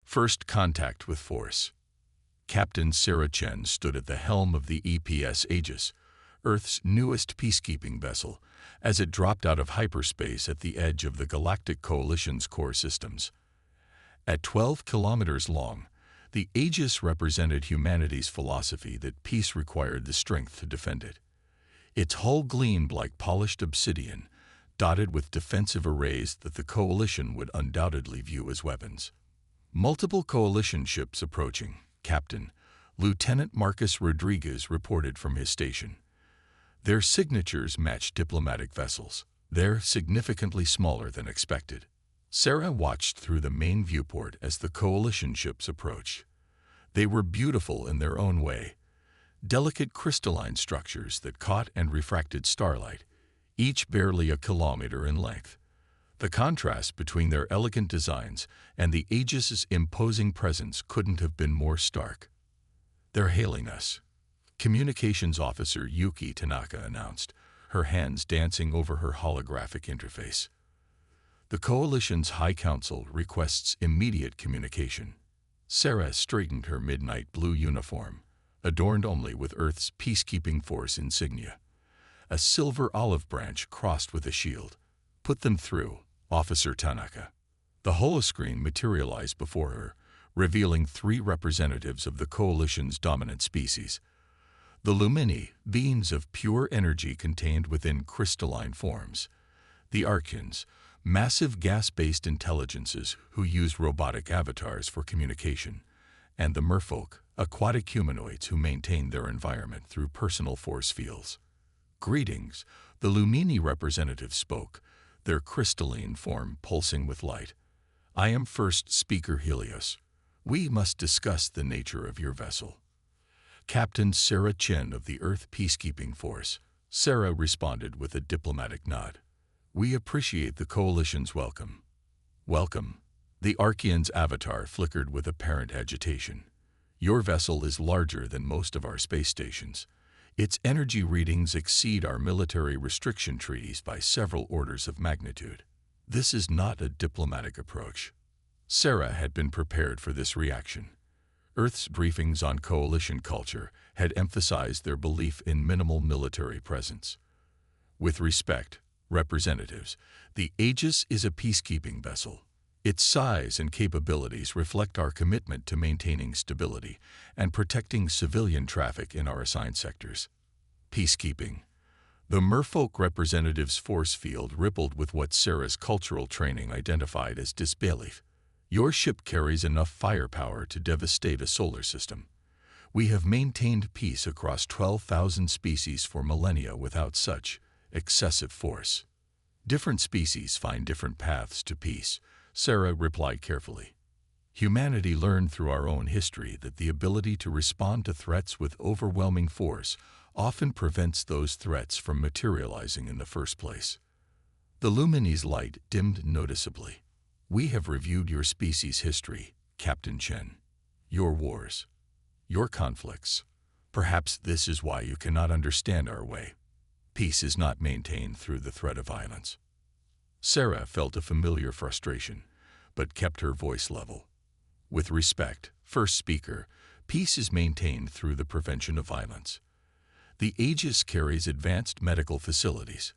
First contact with Force. Captain Sarah Chen stood at the helm of the EPS Aegis, Earth's newest peacekeeping vessel, as it dropped out of hyperspace at the edge of the Galactic Coalition's core systems. At 12 kilometers long, the Aegis represented humanity's philosophy that peace required the strength to defend it. Its hull gleamed like polished obsidian, dotted with defensive arrays that the Coalition would undoubtedly view as weapons. Multiple Coalition ships approaching, Captain Lieutenant Marcus Rodriguez reported from his station. Their signatures matched diplomatic vessels. They're significantly smaller than expected. Sarah watched through the main viewport as the Coalition ships approached. They were beautiful in their own way, delicate crystalline structures that caught and refracted starlight, each barely a kilometer in length. The contrast between their elegant designs and the Aegis's imposing presence couldn't have been more stark. "They're hailing us," Communications Officer Yuki Tanaka announced, her hands dancing over her holographic interface. "The Coalition's High Council requests immediate communication." Sarah straightened her midnight blue uniform, adorned only with Earth's peacekeeping force insignia. A silver olive branch crossed with a shield. "Put them through, Officer Tanaka." The holoscreen materialized before her, revealing 3 representatives of the Coalition's dominant species. The Lumini, beings of pure energy contained within crystalline forms. The Archeans, massive gas-based intelligences who use robotic avatars for communication. And the Merfolk, aquatic humanoids who maintain their environment through personal force fields. "Greetings," the Lumini representative spoke, their crystalline form pulsing with light. "I am First Speaker Helios. We must discuss the nature of your vessel." "Captain Sarah Chen of the Earth Peacekeeping Force," Sarah responded with a diplomatic nod. "We appreciate the Coalition's welcome." "Welcome." The Archean's avatar flickered with apparent agitation. "Your vessel is larger than most of our space stations. Its energy readings exceed our military restriction treaties by several orders of magnitude." This is not a diplomatic approach. Sarah had been prepared for this reaction. Earth's briefings on Coalition culture had emphasized their belief in minimal military presence. "With respect, representatives, the Aegis is a peacekeeping vessel. Its size and capabilities reflect our commitment to maintaining stability and protecting civilian traffic in our assigned sectors." Peacekeeping. The Merfolk representative's force field rippled with what Sarah's cultural training identified as disbelief. "Your ship carries enough firepower to devastate a solar system. We have maintained peace across 12,000 species for millennia without such excessive force." "Different species find different paths to peace," Sarah replied carefully. "Humanity learned through our own history that the ability to respond to threats with overwhelming force often prevents those threats from materializing in the first place." The Lumini's light dimmed noticeably. "We have reviewed your species' history, Captain Chen. Your wars, your conflicts. Perhaps this is why you cannot understand our way. Peace is not maintained through the threat of violence." Sarah felt a familiar frustration, but kept her voice level. "With respect, First Speaker, peace is maintained through the prevention of violence. The Aegis carries advanced medical facilities,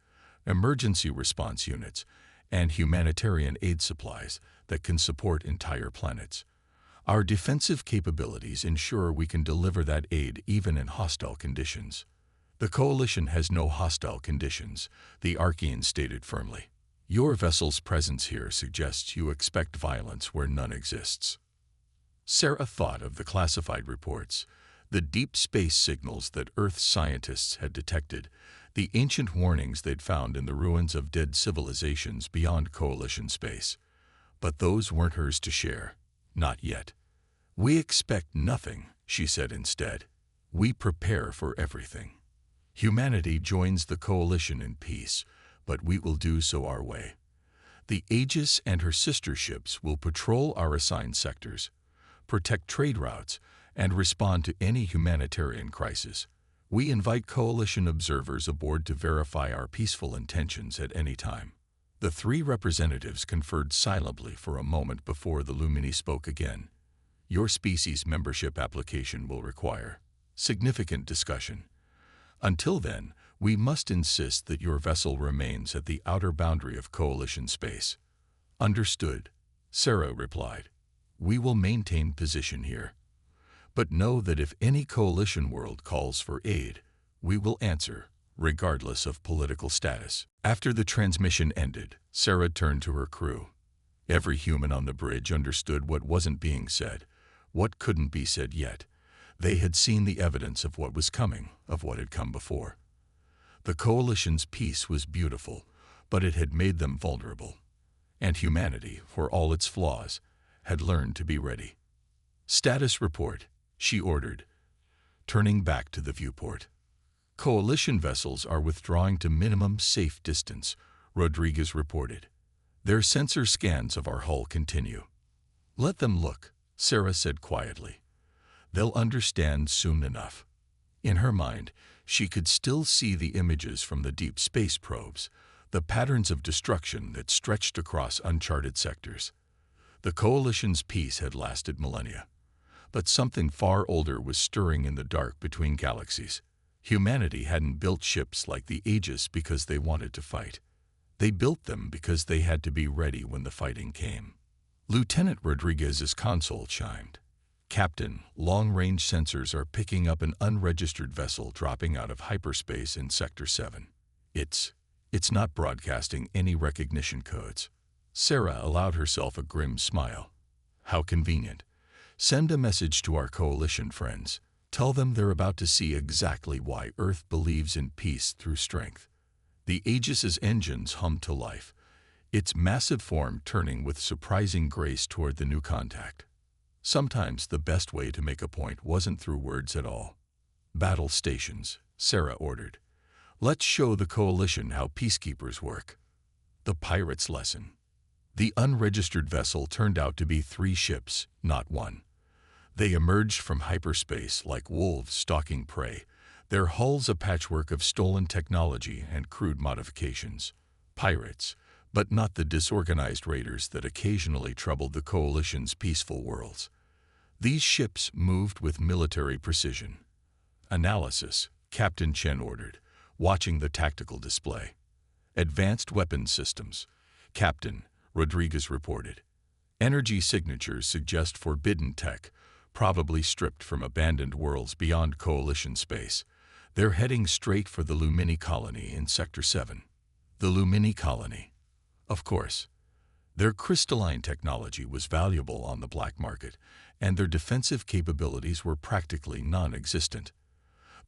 emergency response units, and humanitarian aid supplies that can support entire planets. Our defensive capabilities ensure we can deliver that aid even in hostile conditions." "The Coalition has no hostile conditions," the Archean stated firmly. "Your vessel's presence here suggests you expect violence where none exists." Sarah thought of the classified reports, the deep space signals that Earth's scientists had detected, the ancient warnings they'd found in the ruins of dead civilizations beyond Coalition space. But those weren't hers to share. Not yet. "We expect nothing," she said instead. "We prepare for everything. Humanity joins the Coalition in peace, but we will do so our way. The Aegis and her sister ships will patrol our assigned sectors, protect trade routes, and respond to any humanitarian crisis. We invite Coalition observers aboard to verify our peaceful intentions at any time." The 3 representatives conferred silently for a moment before the Lumini spoke again. Your species membership application will require significant discussion. Until then, we must insist that your vessel remains at the outer boundary of Coalition space." "Understood," Sarah replied. "We will maintain position here. But know that if any Coalition world calls for aid, we will answer, regardless of political status." After the transmission ended, Sarah turned to her crew. Every human on the bridge understood what wasn't being said, what couldn't be said yet. They had seen the evidence of what was coming, of what had come before. The Coalition's peace was beautiful, but it had made them vulnerable. And humanity, for all its flaws, had learned to be ready. "Status report," she ordered, turning back to the viewport. "Coalition vessels are withdrawing to minimum safe distance," Rodriguez reported. "Their sensor scans of our hull continue." "Let them look," Sarah said quietly. "They'll understand soon enough." In her mind, she could still see the images from the deep space probes, the patterns of destruction that stretched across uncharted sectors. The Coalition's peace had lasted millennia, but something far older was stirring in the dark between galaxies. Humanity hadn't built ships like the Aegis because they wanted to fight. They built them because they had to be ready when the fighting came. Lieutenant Rodriguez's console chimed. "Captain, long-range sensors are picking up an unregistered vessel dropping out of hyperspace in Sector 7. It's not broadcasting any recognition codes." Sarah allowed herself a grim smile. "How convenient. Send a message to our Coalition friends. Tell them they're about to see exactly why Earth believes in peace through strength." The Aegis's engines hummed to life, its massive form turning with surprising grace toward the new contact. Sometimes the best way to make a point wasn't through words at all. "Battle stations," Sarah ordered. "Let's show the Coalition how peacekeepers work." The pirates' lesson. The unregistered vessel turned out to be 3 ships, not 1. They emerged from hyperspace like wolves stalking prey, their hulls a patchwork of stolen technology and crude modifications. Pirates, but not the disorganized raiders that occasionally troubled the Coalition's peaceful worlds. These ships moved with military precision. "Analysis," Captain Chen ordered, watching the tactical display. "Advanced weapons systems," Captain Rodriguez reported. "Energy signatures suggest forbidden tech, probably stripped from abandoned worlds beyond Coalition space. They're heading straight for the Lumini colony in Sector 7. The Lumini colony. Of course. Their crystalline technology was valuable on the black market, and their defensive capabilities were practically non-existent.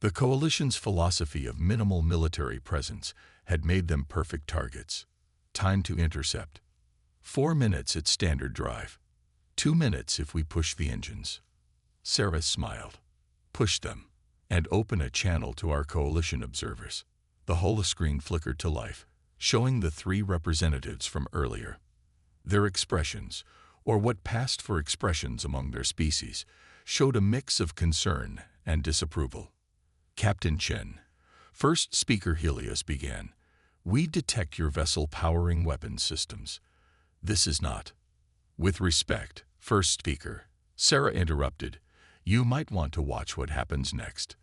The Coalition's philosophy of minimal military presence had made them perfect targets. Time to intercept. 4 minutes at standard drive. 2 minutes if we push the engines." Sarah smiled. "Push them, and open a channel to our Coalition observers." The holoscreen flickered to life, showing the 3 representatives from earlier. Their expressions, or what passed for expressions among their species, showed a mix of concern and disapproval. "Captain Chen," first speaker Helios began, "we detect your vessel powering weapons systems. This is not." "With respect, first speaker," Sarah interrupted, "you might want to watch what happens next.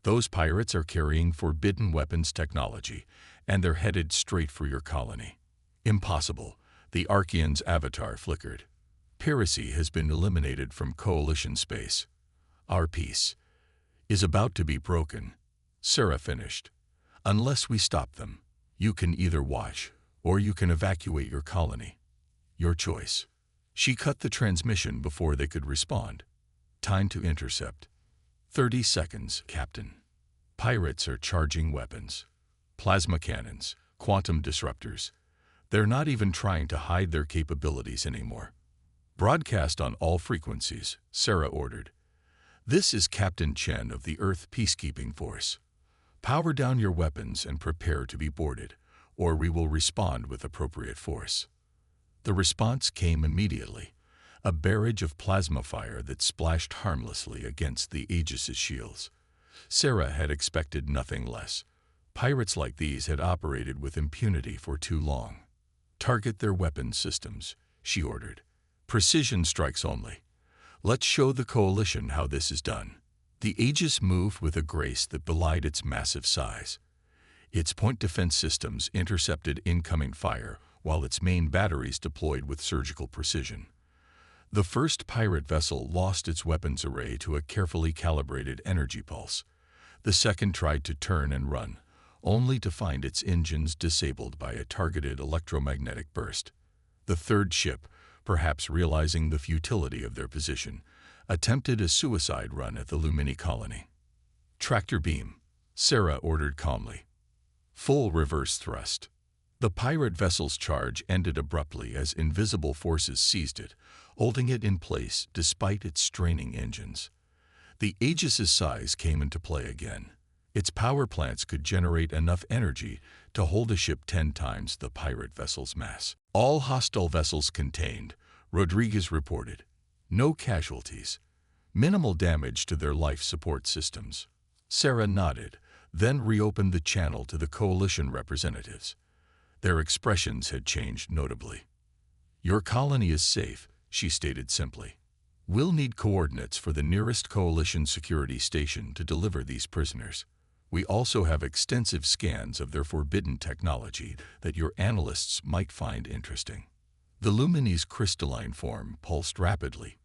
Those pirates are carrying forbidden weapons technology, and they're headed straight for your colony." "Impossible," the Archean's avatar flickered. "Piracy has been eliminated from Coalition space. Our peace is about to be broken," Sarah finished. "Unless we stop them, you can either watch, or you can evacuate your colony. Your choice." She cut the transmission before they could respond. "Time to intercept." 30 seconds, Captain. "Pirates are charging weapons. Plasma cannons, quantum disruptors. They're not even trying to hide their capabilities anymore." "Broadcast on all frequencies," Sarah ordered. "This is Captain Chen of the Earth Peacekeeping Force. Power down your weapons and prepare to be boarded, or we will respond with appropriate force." The response came immediately, a barrage of plasma fire that splashed harmlessly against the Aegis's shields. Sarah had expected nothing less. Pirates like these had operated with impunity for too long. "Target their weapons systems," she ordered. "Precision strikes only. Let's show the Coalition how this is done. The Aegis moved with a grace that belied its massive size. Its point defense systems intercepted incoming fire, while its main batteries deployed with surgical precision. The first pirate vessel lost its weapons array to a carefully calibrated energy pulse. The second tried to turn and run, only to find its engines disabled by a targeted electromagnetic burst. The third ship, perhaps realizing the futility of their position, attempted a suicide run at the Lumini colony. "Tractor beam," Sarah ordered calmly. Full reverse thrust. The pirate vessel's charge ended abruptly as invisible forces seized it, holding it in place despite its straining engines. The Aegis's size came into play again. Its power plants could generate enough energy to hold a ship 10 times the pirate vessel's mass. "All hostile vessels contained," Rodriguez reported. "No casualties. Minimal damage to their life support systems." Sarah nodded, then reopened the channel to the Coalition representatives. Their expressions had changed notably. "Your colony is safe," she stated simply. "We'll need coordinates for the nearest Coalition security station to deliver these prisoners. We also have extensive scans of their forbidden technology that your analysts might find interesting." The Lumini's crystalline form pulsed rapidly.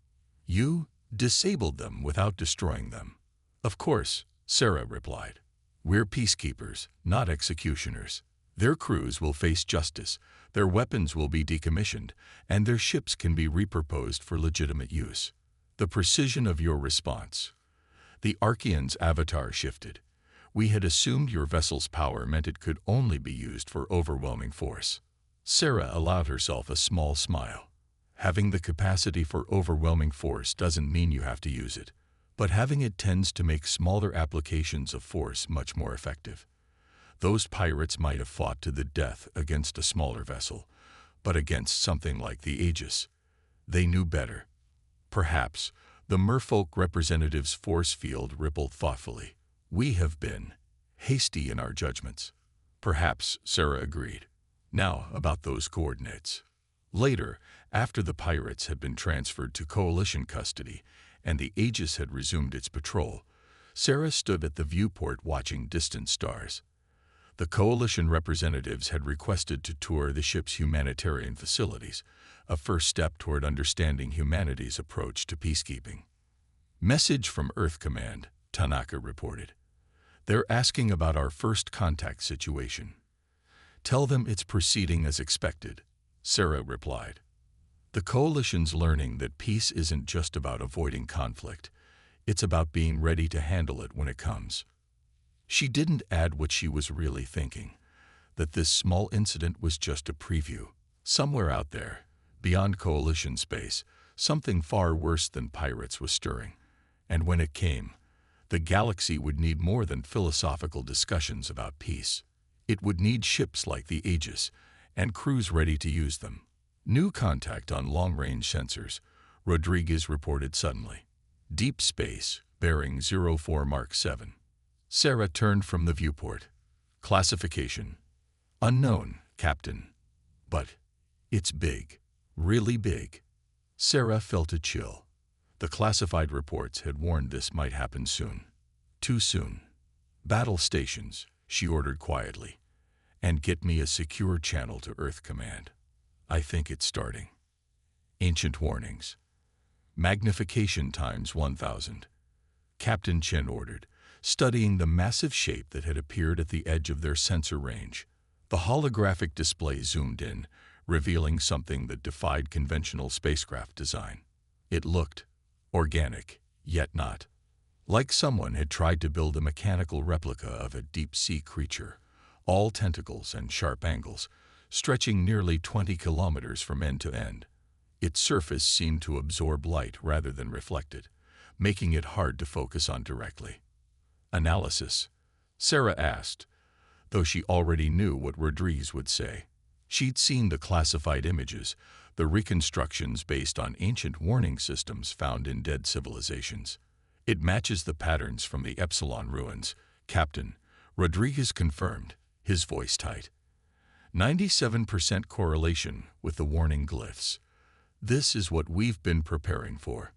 "You disabled them without destroying them." "Of course," Sarah replied. "We're peacekeepers, not executioners. Their crews will face justice, their weapons will be decommissioned, and their ships can be repurposed for legitimate use." The precision of your response. The Archean's avatar shifted. "We had assumed your vessel's power meant it could only be used for overwhelming force." Sarah allowed herself a small smile. "Having the capacity for overwhelming force doesn't mean you have to use it, but having it tends to make smaller applications of force much more effective. Those pirates might have fought to the death against a smaller vessel, but against something like the Aegis, they knew better." Perhaps the merfolk representative's force field rippled thoughtfully. "We have been hasty in our judgments." "Perhaps," Sarah agreed. "Now about those coordinates." Later, after the pirates had been transferred to Coalition custody and the Aegis had resumed its patrol, Sarah stood at the viewport watching distant stars. The Coalition representatives had requested to tour the ship's humanitarian facilities, a first step toward understanding humanity's approach to peacekeeping. "Message from Earth Command," Tanaka reported. "They're asking about our first contact situation." "Tell them it's proceeding as expected," Sarah replied. The Coalition's learning that peace isn't just about avoiding conflict, it's about being ready to handle it when it comes. She didn't add what she was really thinking, that this small incident was just a preview. Somewhere out there, beyond Coalition space, something far worse than pirates was stirring. And when it came, the galaxy would need more than philosophical discussions about peace. It would need ships like the Aegis, and crews ready to use them. "New contact on long-range sensors," Rodriguez reported suddenly. "Deep space, bearing 04 Mark 7. Sarah turned from the viewport. "Classification: unknown, Captain. But it's big, really big." Sarah felt a chill. The classified reports had warned this might happen soon. Too soon. "Battle stations," she ordered quietly, "and get me a secure channel to Earth Command. I think it's starting." Ancient warnings. "Magnification times 1000. Captain Chen ordered, studying the massive shape that had appeared at the edge of their sensor range. The holographic display zoomed in, revealing something that defied conventional spacecraft design. It looked organic, yet not. Like someone had tried to build a mechanical replica of a deep-sea creature, all tentacles and sharp angles, stretching nearly 20 kilometers from end to end. Its surface seemed to absorb light rather than reflect it, making it hard to focus on directly. "Analysis?" Sarah asked, though she already knew what Rodriguez would say. She'd seen the classified images, the reconstructions based on ancient warning systems found in dead civilizations. "It matches the patterns from the Epsilon ruins, Captain," Rodriguez confirmed, his voice tight. 97% correlation with the warning glyphs. This is what we've been preparing for."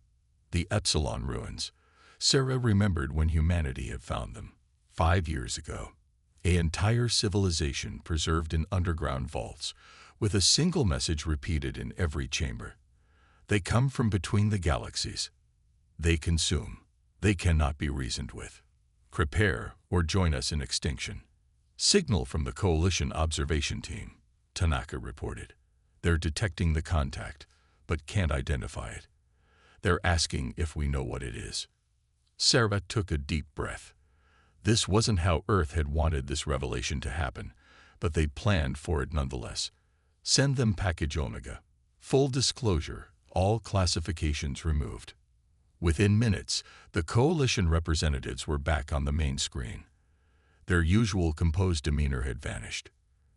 The Epsilon ruins. Sarah remembered when humanity had found them. 5 years ago. An entire civilization preserved in underground vaults, with a single message repeated in every chamber. They come from between the galaxies. They consume. They cannot be reasoned with. Prepare or join us in extinction. Signal from the Coalition observation team, Tanaka reported. They're detecting the contact, but can't identify it. They're asking if we know what it is. Sarah took a deep breath. This wasn't how Earth had wanted this revelation to happen, but they'd planned for it nonetheless. Send them package Omega. Full disclosure, all classifications removed. Within minutes, the Coalition representatives were back on the main screen. Their usual composed demeanor had vanished.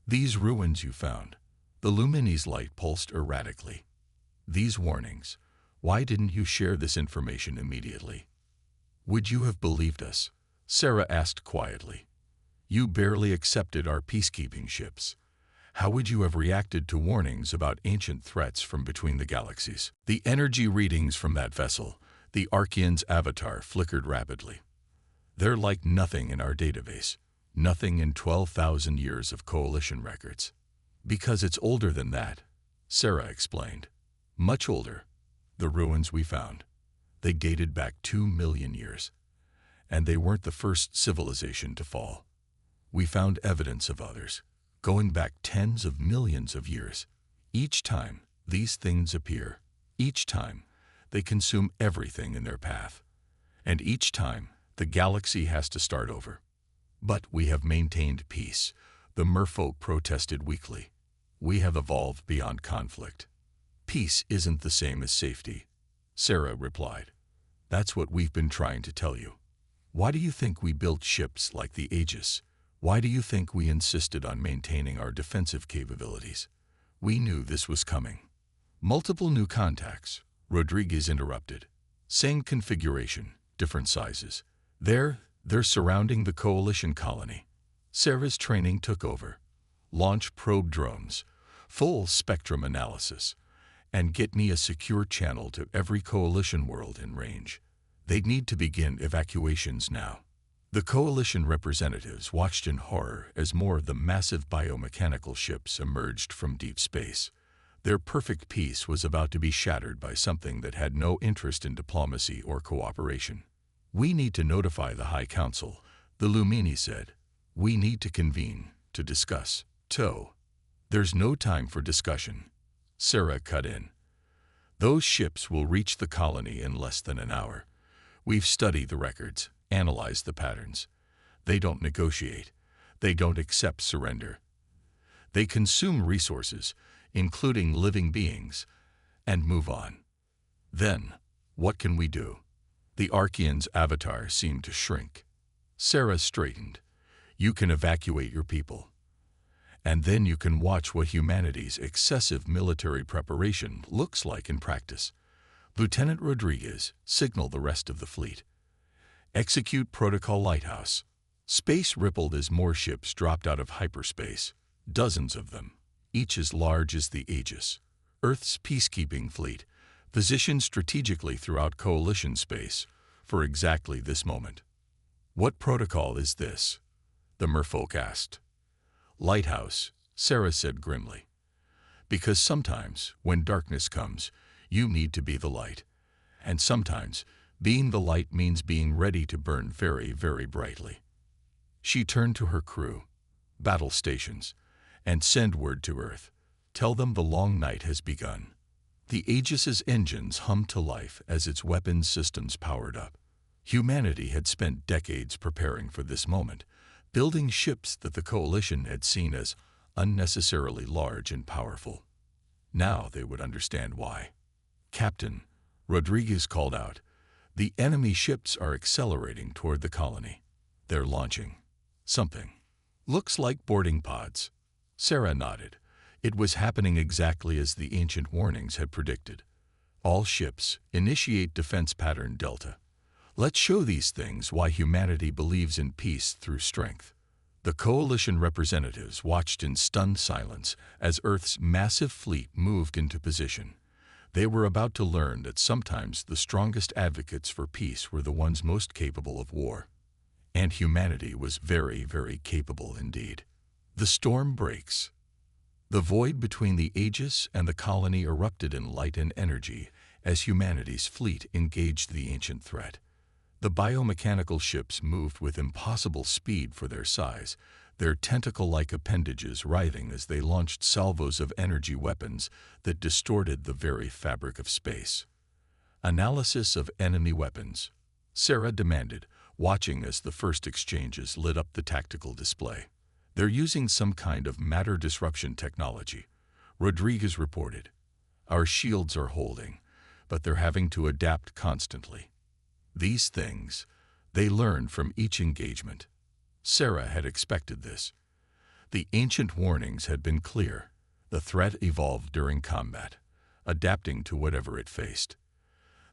These ruins you found. The Lumini's light pulsed erratically. These warnings. Why didn't you share this information immediately? Would you have believed us? Sarah asked quietly. You barely accepted our peacekeeping ships. How would you have reacted to warnings about ancient threats from between the galaxies? The energy readings from that vessel, the Archean's avatar, flickered rapidly. They're like nothing in our database, nothing in 12,000 years of Coalition records. Because it's older than that, Sarah explained. Much older. The ruins we found. They dated back 2 million years. And they weren't the first civilization to fall. We found evidence of others, going back tens of millions of years. Each time these things appear, each time they consume everything in their path. And each time the galaxy has to start over. But we have maintained peace, the merfolk protested weakly. We have evolved beyond conflict. Peace isn't the same as safety, Sarah replied. That's what we've been trying to tell you. Why do you think we built ships like the Aegis? Why do you think we insisted on maintaining our defensive capabilities? We knew this was coming. Multiple new contacts, Rodriguez interrupted. Same configuration, different sizes. They're surrounding the Coalition colony. Sarah's training took over. Launch probe drones, full spectrum analysis, and get me a secure channel to every Coalition world in range. They'd need to begin evacuations now. The Coalition representatives watched in horror as more of the massive biomechanical ships emerged from deep space. Their perfect peace was about to be shattered by something that had no interest in diplomacy or cooperation. We need to notify the High Council, the Lumini said. We need to convene, to discuss. There's no time for discussion. Sarah cut in. Those ships will reach the colony in less than an hour. We've studied the records, analyzed the patterns. They don't negotiate. They don't accept surrender. They consume resources, including living beings, and move on. Then, what can we do? The Archean's avatar seemed to shrink. Sarah straightened. You can evacuate your people. And then you can watch what humanity's excessive military preparation looks like in practice. Lieutenant Rodriguez, signal the rest of the fleet. Execute Protocol Lighthouse. Space rippled as more ships dropped out of hyperspace. Dozens of them, each as large as the Aegis. Earth's peacekeeping fleet, positioned strategically throughout Coalition space for exactly this moment. What protocol is this? The merfolk asked. Lighthouse, Sarah said grimly. Because sometimes, when darkness comes, you need to be the light. And sometimes, being the light means being ready to burn very, very brightly. She turned to her crew, battle stations, and send word to Earth. Tell them the long night has begun. The Aegis's engines hummed to life as its weapons systems powered up. Humanity had spent decades preparing for this moment, building ships that the Coalition had seen as unnecessarily large and powerful. Now they would understand why. Captain, Rodriguez called out, the enemy ships are accelerating toward the colony. They're launching something. Looks like boarding pods. Sarah nodded. It was happening exactly as the ancient warnings had predicted. All ships, initiate defense pattern Delta. Let's show these things why humanity believes in peace through strength. The Coalition representatives watched in stunned silence as Earth's massive fleet moved into position. They were about to learn that sometimes the strongest advocates for peace were the ones most capable of war. And humanity was very, very capable indeed. The storm breaks. The void between the Aegis and the colony erupted in light and energy as humanity's fleet engaged the ancient threat. The biomechanical ships moved with impossible speed for their size, their tentacle-like appendages writhing as they launched salvos of energy weapons that distorted the very fabric of space. Analysis of enemy weapons, Sarah demanded, watching as the first exchanges lit up the tactical display. They're using some kind of matter disruption technology, Rodriguez reported. Our shields are holding, but they're having to adapt constantly. These things, they learn from each engagement. Sarah had expected this. The ancient warnings had been clear. The threat evolved during combat, adapting to whatever it faced.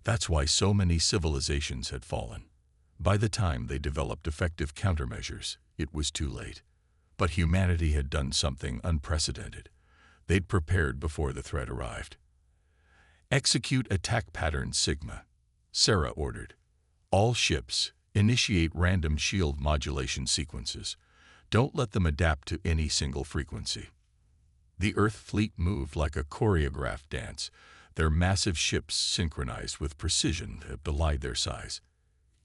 That's why so many civilizations had fallen. By the time they developed effective countermeasures, it was too late. But humanity had done something unprecedented. They'd prepared before the threat arrived. Execute attack pattern Sigma, Sarah ordered. All ships, initiate random shield modulation sequences. Don't let them adapt to any single frequency. The Earth fleet moved like a choreographed dance, their massive ships synchronized with precision that belied their size.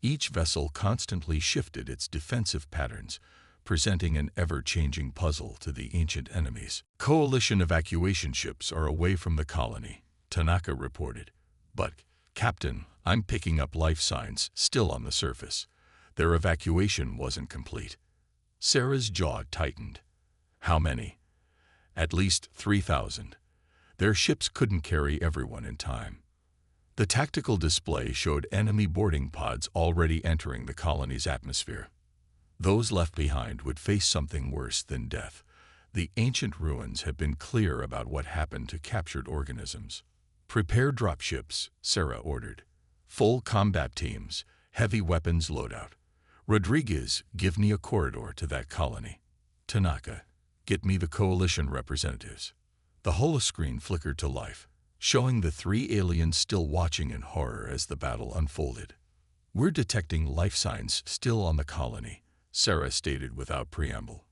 Each vessel constantly shifted its defensive patterns, presenting an ever-changing puzzle to the ancient enemies. Coalition evacuation ships are away from the colony, Tanaka reported. But, Captain, I'm picking up life signs still on the surface. Their evacuation wasn't complete. Sarah's jaw tightened. How many? At least 3,000. Their ships couldn't carry everyone in time. The tactical display showed enemy boarding pods already entering the colony's atmosphere. Those left behind would face something worse than death. The ancient ruins had been clear about what happened to captured organisms. Prepare dropships, Sarah ordered. Full combat teams, heavy weapons loadout. Rodriguez, give me a corridor to that colony. Tanaka, get me the coalition representatives. The holoscreen flickered to life, showing the 3 aliens still watching in horror as the battle unfolded. We're detecting life signs still on the colony, Sarah stated without preamble.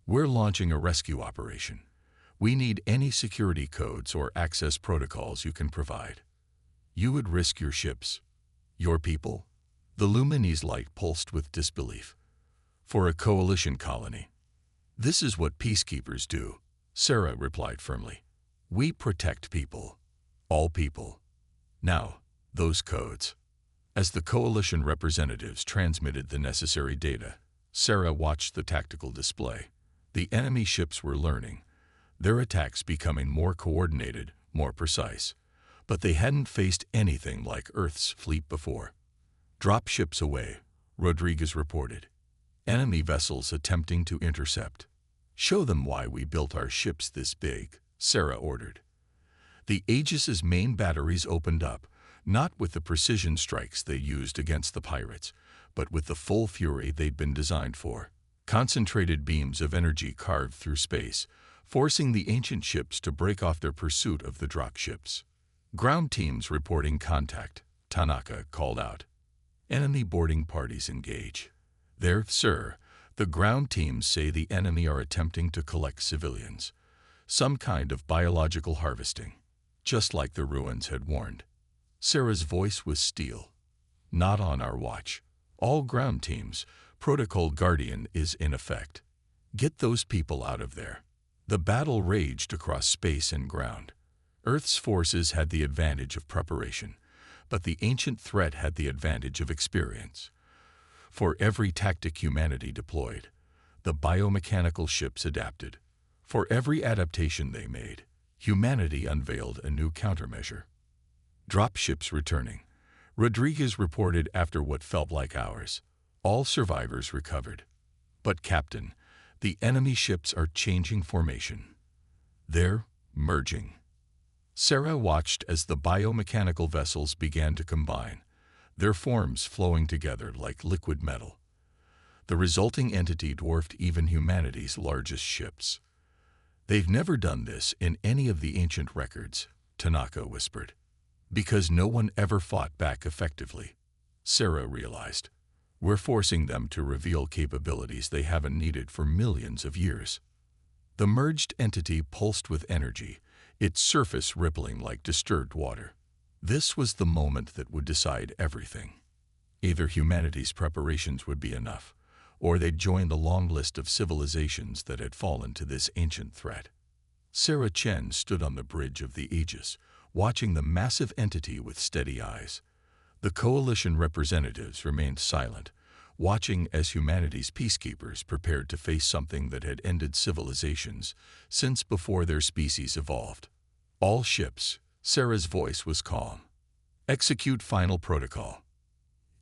We're launching a rescue operation. We need any security codes or access protocols you can provide. You would risk your ships, your people? The Lumines light pulsed with disbelief. For a coalition colony. This is what peacekeepers do, Sarah replied firmly. We protect people. All people. Now, those codes. As the coalition representatives transmitted the necessary data, Sarah watched the tactical display. The enemy ships were learning, their attacks becoming more coordinated, more precise. But they hadn't faced anything like Earth's fleet before. Drop ships away, Rodriguez reported. Enemy vessels attempting to intercept. Show them why we built our ships this big, Sarah ordered. The Aegis's main batteries opened up, not with the precision strikes they used against the pirates, but with the full fury they'd been designed for. Concentrated beams of energy carved through space, forcing the ancient ships to break off their pursuit of the drop ships. Ground teams reporting contact, Tanaka called out. Enemy boarding parties engage. There, sir, the ground teams say the enemy are attempting to collect civilians. Some kind of biological harvesting, just like the ruins had warned. Sarah's voice was steel. Not on our watch. All ground teams, Protocol Guardian is in effect. Get those people out of there. The battle raged across space and ground. Earth's forces had the advantage of preparation, but the ancient threat had the advantage of experience. For every tactic humanity deployed, the biomechanical ships adapted. For every adaptation they made, humanity unveiled a new countermeasure. Drop ships returning. Rodriguez reported after what felt like hours. All survivors recovered. But Captain, the enemy ships are changing formation. They're merging. Sarah watched as the biomechanical vessels began to combine, their forms flowing together like liquid metal. The resulting entity dwarfed even humanity's largest ships. They've never done this in any of the ancient records, Tanaka whispered. Because no one ever fought back effectively, Sarah realized. We're forcing them to reveal capabilities they haven't needed for millions of years. The merged entity pulsed with energy, its surface rippling like disturbed water. This was the moment that would decide everything. Either humanity's preparations would be enough, or they'd join the long list of civilizations that had fallen to this ancient threat. Sarah Chen stood on the bridge of the Aegis, watching the massive entity with steady eyes. The coalition representatives remained silent, watching as humanity's peacekeepers prepared to face something that had ended civilizations since before their species evolved. All ships, Sarah's voice was calm. Execute final protocol.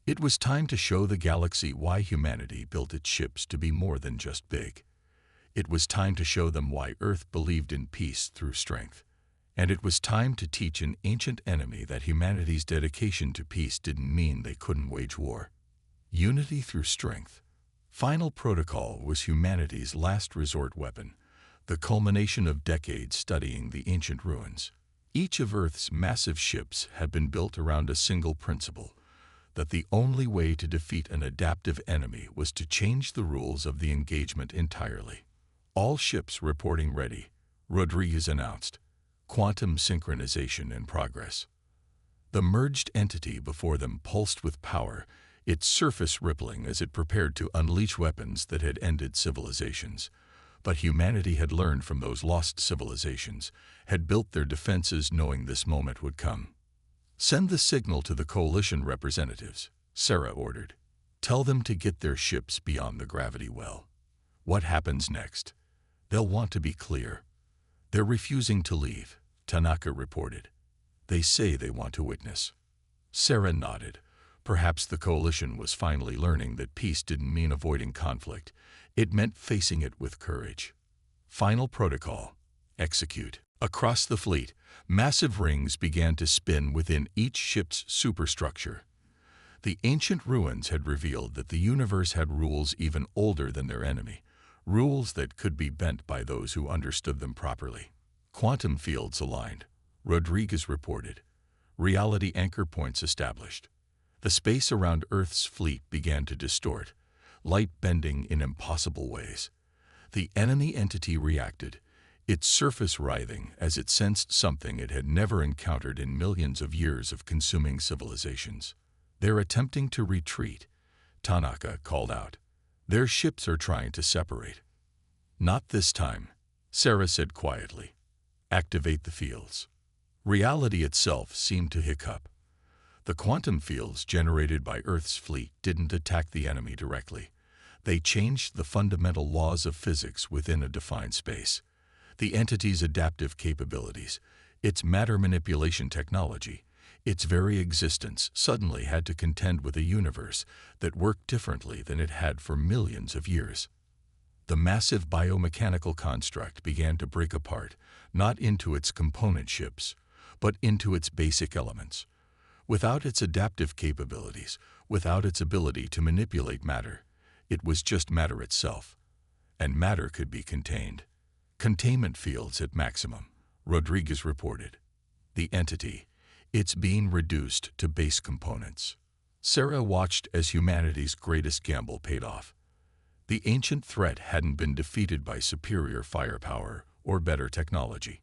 It was time to show the galaxy why humanity built its ships to be more than just big. It was time to show them why Earth believed in peace through strength. And it was time to teach an ancient enemy that humanity's dedication to peace didn't mean they couldn't wage war. Unity through strength. Final protocol was humanity's last resort weapon, the culmination of decades studying the ancient ruins. Each of Earth's massive ships had been built around a single principle, that the only way to defeat an adaptive enemy was to change the rules of the engagement entirely. All ships reporting ready, Rodriguez announced. Quantum synchronization in progress. The merged entity before them pulsed with power, its surface rippling as it prepared to unleash weapons that had ended civilizations. But humanity had learned from those lost civilizations, had built their defenses knowing this moment would come. Send the signal to the coalition representatives, Sarah ordered. Tell them to get their ships beyond the gravity well. What happens next? They'll want to be clear. They're refusing to leave, Tanaka reported. They say they want to witness. Sarah nodded. Perhaps the coalition was finally learning that peace didn't mean avoiding conflict. It meant facing it with courage. Final protocol. Execute. Across the fleet, massive rings began to spin within each ship's superstructure. The ancient ruins had revealed that the universe had rules even older than their enemy, rules that could be bent by those who understood them properly. Quantum fields aligned, Rodriguez reported. Reality anchor points established. The space around Earth's fleet began to distort, light bending in impossible ways. The enemy entity reacted, its surface writhing as it sensed something it had never encountered in millions of years of consuming civilizations. They're attempting to retreat, Tanaka called out. Their ships are trying to separate. Not this time, Sarah said quietly. Activate the fields. Reality itself seemed to hiccup. The quantum fields generated by Earth's fleet didn't attack the enemy directly. They changed the fundamental laws of physics within a defined space. The entity's adaptive capabilities, its matter manipulation technology, its very existence suddenly had to contend with a universe that worked differently than it had for millions of years. The massive biomechanical construct began to break apart, not into its component ships, but into its basic elements. Without its adaptive capabilities, without its ability to manipulate matter, it was just matter itself. And matter could be contained. Containment fields at maximum, Rodriguez reported. The entity, it's being reduced to base components. Sarah watched as humanity's greatest gamble paid off. The ancient threat hadn't been defeated by superior firepower or better technology.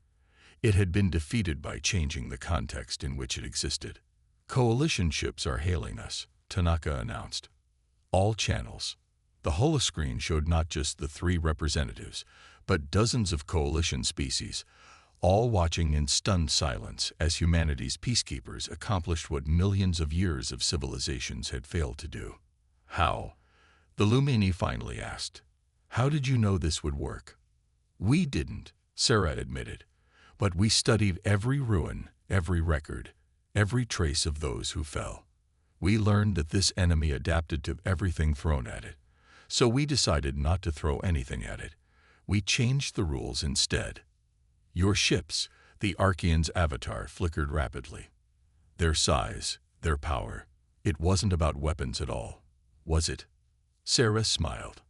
It had been defeated by changing the context in which it existed. Coalition ships are hailing us, Tanaka announced. All channels. The holoscreen showed not just the 3 representatives, but dozens of coalition species, all watching in stunned silence as humanity's peacekeepers accomplished what millions of years of civilizations had failed to do. How? The Lumini finally asked. How did you know this would work? We didn't, Sarah admitted, but we studied every ruin, every record, every trace of those who fell. We learned that this enemy adapted to everything thrown at it, so we decided not to throw anything at it. We changed the rules instead. Your ships, the Archean's avatar flickered rapidly. Their size, their power, it wasn't about weapons at all, was it? Sarah smiled.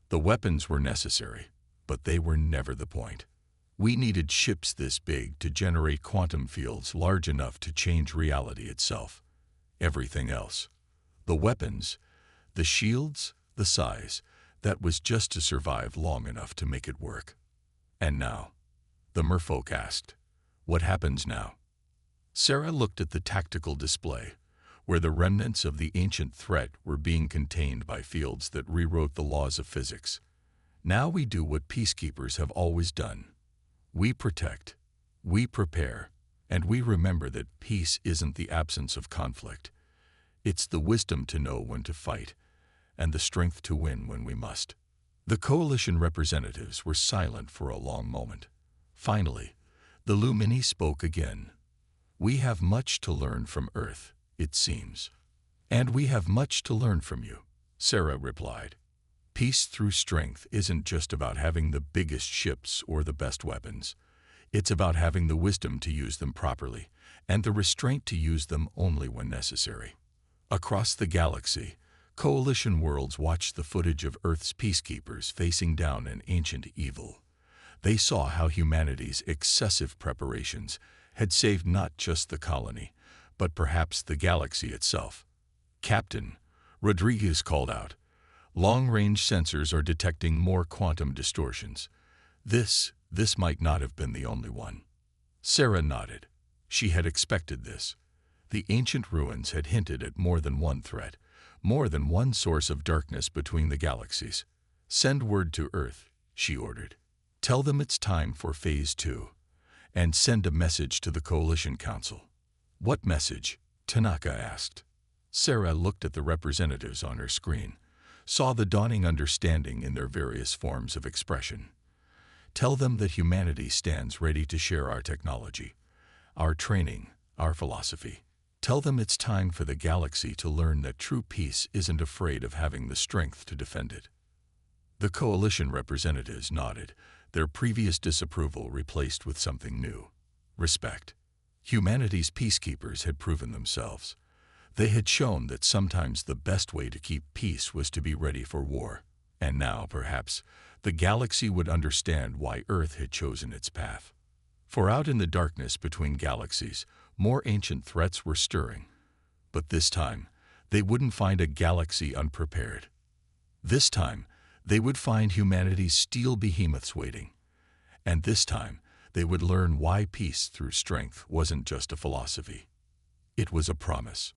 The weapons were necessary, but they were never the point. We needed ships this big to generate quantum fields large enough to change reality itself. Everything else, the weapons, the shields, the size, that was just to survive long enough to make it work. And now, the merfolk asked, what happens now? Sarah looked at the tactical display, where the remnants of the ancient threat were being contained by fields that rewrote the laws of physics. Now we do what peacekeepers have always done. We protect, we prepare, and we remember that peace isn't the absence of conflict. It's the wisdom to know when to fight, and the strength to win when we must. The coalition representatives were silent for a long moment. Finally, the Lumini spoke again. We have much to learn from Earth, it seems. And we have much to learn from you, Sarah replied. Peace through strength isn't just about having the biggest ships or the best weapons. It's about having the wisdom to use them properly, and the restraint to use them only when necessary. Across the galaxy, coalition worlds watched the footage of Earth's peacekeepers facing down an ancient evil. They saw how humanity's excessive preparations had saved not just the colony, but perhaps the galaxy itself. Captain, Rodriguez called out, long-range sensors are detecting more quantum distortions. This might not have been the only one. Sarah nodded. She had expected this. The ancient ruins had hinted at more than one threat, more than one source of darkness between the galaxies. Send word to Earth, she ordered. Tell them it's time for Phase 2, and send a message to the Coalition Council. What message? Tanaka asked. Sarah looked at the representatives on her screen, saw the dawning understanding in their various forms of expression. Tell them that humanity stands ready to share our technology, our training, our philosophy. Tell them it's time for the galaxy to learn that true peace isn't afraid of having the strength to defend it. The coalition representatives nodded, their previous disapproval replaced with something new: respect. Humanity's peacekeepers had proven themselves. They had shown that sometimes the best way to keep peace was to be ready for war. And now, perhaps, the galaxy would understand why Earth had chosen its path. For out in the darkness between galaxies, more ancient threats were stirring. But this time, they wouldn't find a galaxy unprepared. This time, they would find humanity's steel behemoths waiting. And this time, they would learn why peace through strength wasn't just a philosophy. It was a promise.